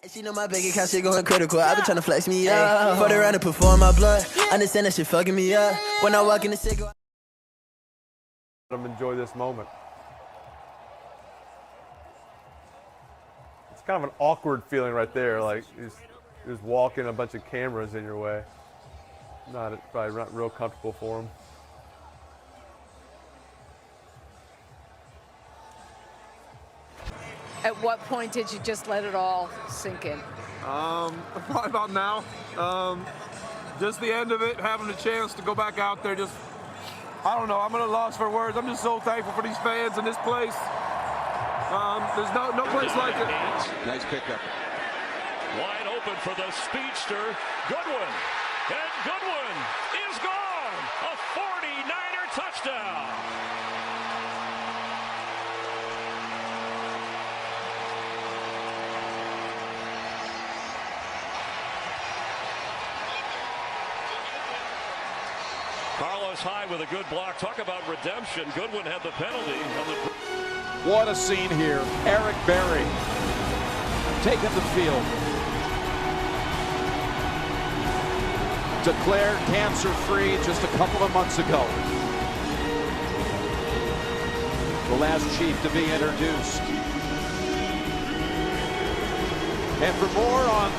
She know my bank account shit going critical. I been trying to flex me up. For the round to perform my blood. Understand that shit fucking me up. When I walk in the city. Let them enjoy this moment. It's kind of an awkward feeling right there, like you're just walking a bunch of cameras in your way. Probably not real comfortable for them. At what point did you just let it all sink in? Probably about now. Just the end of it, having the chance to go back out there, just, I don't know, I'm at a loss for words. I'm just so thankful for these fans and this place. There's no place like it. Nice pickup. Wide open for the speedster, Goodwin. And Goodwin is gone. A 49er touchdown. Carlos Hyde with a good block. Talk about redemption. Goodwin had the penalty. What a scene here. Eric Berry taking the field. Declared cancer-free just a couple of months ago. The last chief to be introduced. And for more on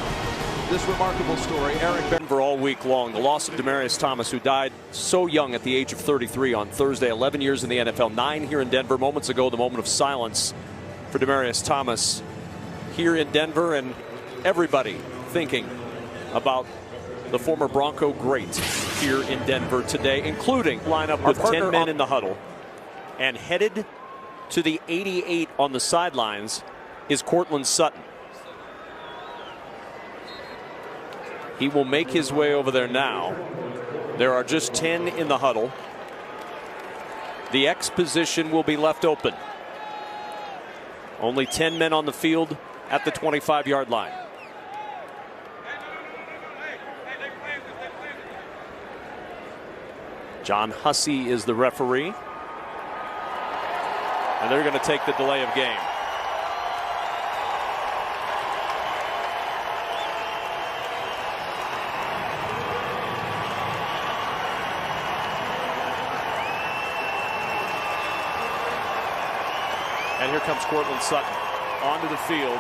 this remarkable story, Eric Denver all week long. The loss of Demaryius Thomas, who died so young at the age of 33 on Thursday. 11 years in the NFL, 9 here in Denver. Moments ago, the moment of silence for Demaryius Thomas here in Denver, and everybody thinking about the former Bronco great here in Denver today, including lineup with 10 men in the huddle. And headed to the 88 on the sidelines is Courtland Sutton. He will make his way over there now. There are just 10 in the huddle. The X position will be left open. Only 10 men on the field at the 25-yard line. John Hussey is the referee. And they're going to take the delay of game. And here comes Courtland Sutton onto the field.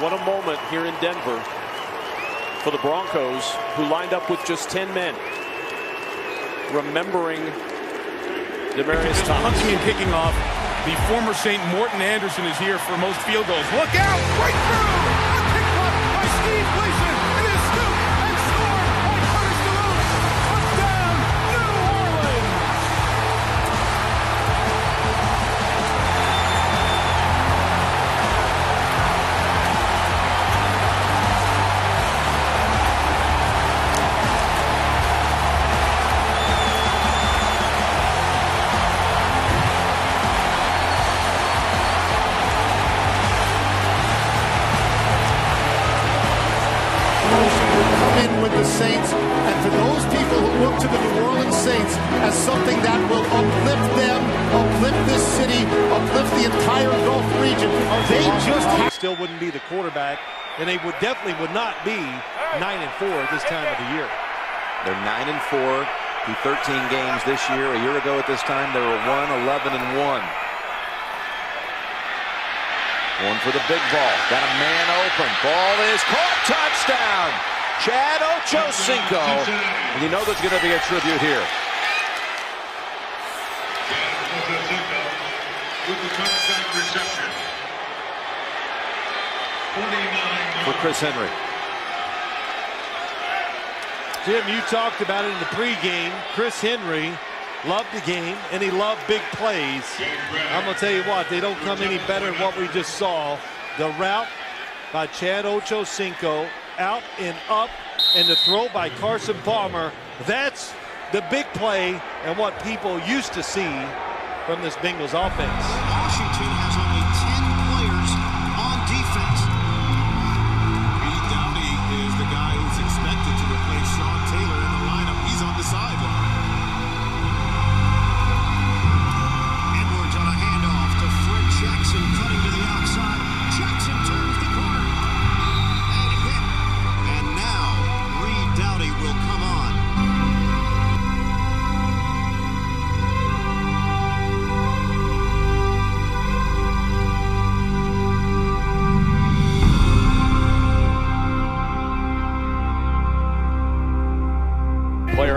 What a moment here in Denver for the Broncos, who lined up with just 10 men. Remembering Demaryius Thomas. Punting and kicking off. The former St. Morton Anderson is here for most field goals. Look out! Right through! A kick block by Steve Gleason. It is scooped and scored by Curtis DeLuce. Touchdown, New Orleans! With the Saints, and for those people who look to the New Orleans Saints as something that will uplift them, uplift this city, uplift the entire Gulf region, they just still wouldn't be the quarterback, and they definitely would not be 9-4 at this time of the year. They're 9-4 through 13 games this year. A year ago at this time, they were 11-1. Going for the big ball. Got a man open. Ball is caught. Touchdown! Chad Ochocinco. And you know there's going to be a tribute here. For Chris Henry. Jim, you talked about it in the pregame. Chris Henry loved the game, and he loved big plays. I'm going to tell you what, they don't come any better than what we just saw. The route by Chad Ochocinco, out and up, and the throw by Carson Palmer. That's the big play and what people used to see from this Bengals offense. Washington has only 10 players on defense. Pete Downey is the guy who's expected to replace Sean Taylor in the lineup. He's on the sideline. Edwards on a handoff to Fred Jackson, cutting to the outside. Jackson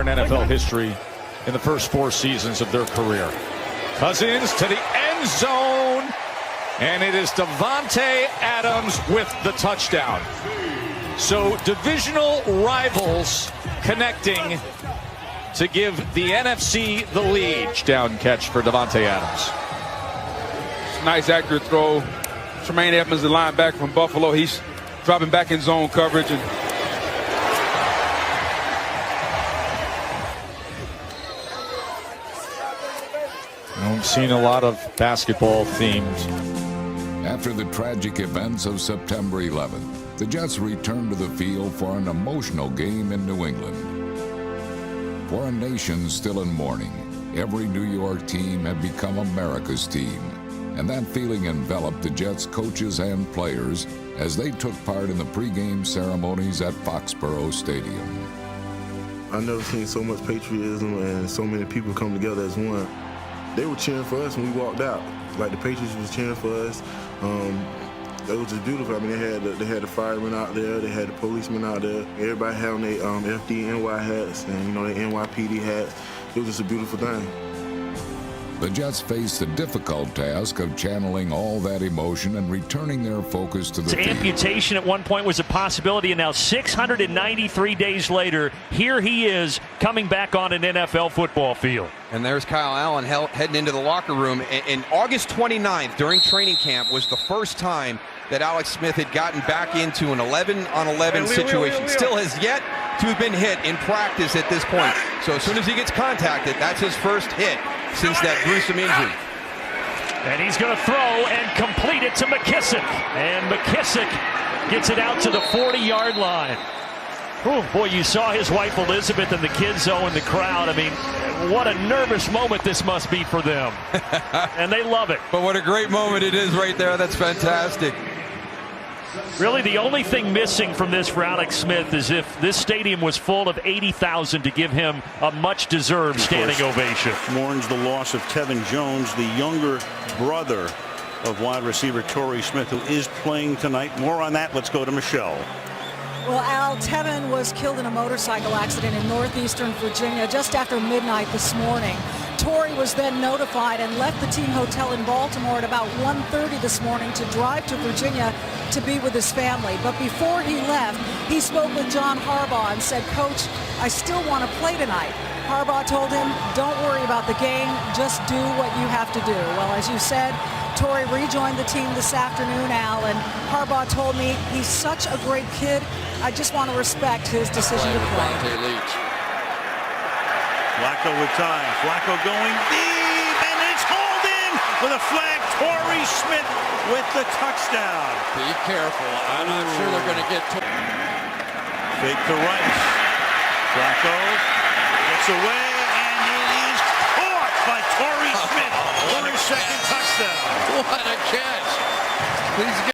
in NFL history in the first 4 seasons of their career. Cousins to the end zone, and it is Davante Adams with the touchdown. So divisional rivals connecting to give the NFC the lead. Down catch for Davante Adams. Nice accurate throw. Tremaine Edmonds, the linebacker from Buffalo, he's dropping back in zone coverage. And I've seen a lot of basketball themes. After the tragic events of September 11th, the Jets returned to the field for an emotional game in New England. For a nation still in mourning, every New York team had become America's team, and that feeling enveloped the Jets coaches and players as they took part in the pregame ceremonies at Foxborough Stadium. I've never seen so much patriotism and so many people come together as one. They were cheering for us when we walked out. Like the Patriots was cheering for us. It was just beautiful. I mean, they had the firemen out there, they had the policemen out there. Everybody had on their FDNY hats and their NYPD hats. It was just a beautiful thing. The Jets faced the difficult task of channeling all that emotion and returning their focus to the field. Amputation at one point was a possibility, and now 693 days later, here he is coming back on an NFL football field. And there's Kyle Allen heading into the locker room. And August 29th, during training camp, was the first time that Alex Smith had gotten back into an 11-on-11 situation. Still has yet to have been hit in practice at this point. So as soon as he gets contacted, that's his first hit since that gruesome injury. And he's going to throw and complete it to McKissick. And McKissick gets it out to the 40-yard line. Oh, boy, you saw his wife Elizabeth and the kids, though, in the crowd. I mean, what a nervous moment this must be for them. And they love it. But what a great moment it is right there. That's fantastic. Really, the only thing missing from this for Alex Smith is if this stadium was full of 80,000 to give him a much-deserved standing ovation. Mourns the loss of Tevin Jones, the younger brother of wide receiver Torrey Smith, who is playing tonight. More on that. Let's go to Michelle. Well, Al, Tevin was killed in a motorcycle accident in northeastern Virginia just after midnight this morning. Torrey was then notified and left the team hotel in Baltimore at about 1:30 this morning to drive to Virginia to be with his family. But before he left, he spoke with John Harbaugh and said, "Coach, I still want to play tonight." Harbaugh told him, "Don't worry about the game, just do what you have to do." Well, as you said, Torrey rejoined the team this afternoon, Al, and Harbaugh told me he's such a great kid. I just want to respect his decision to play. Flacco with time. Flacco going deep, and it's hauled in with a flag. Torrey Smith with the touchdown. Be careful. I'm not sure they're going to get to. Fake to Rice. Flacco gets away, and it is caught by Torrey Smith for his second touchdown. What a catch. Please get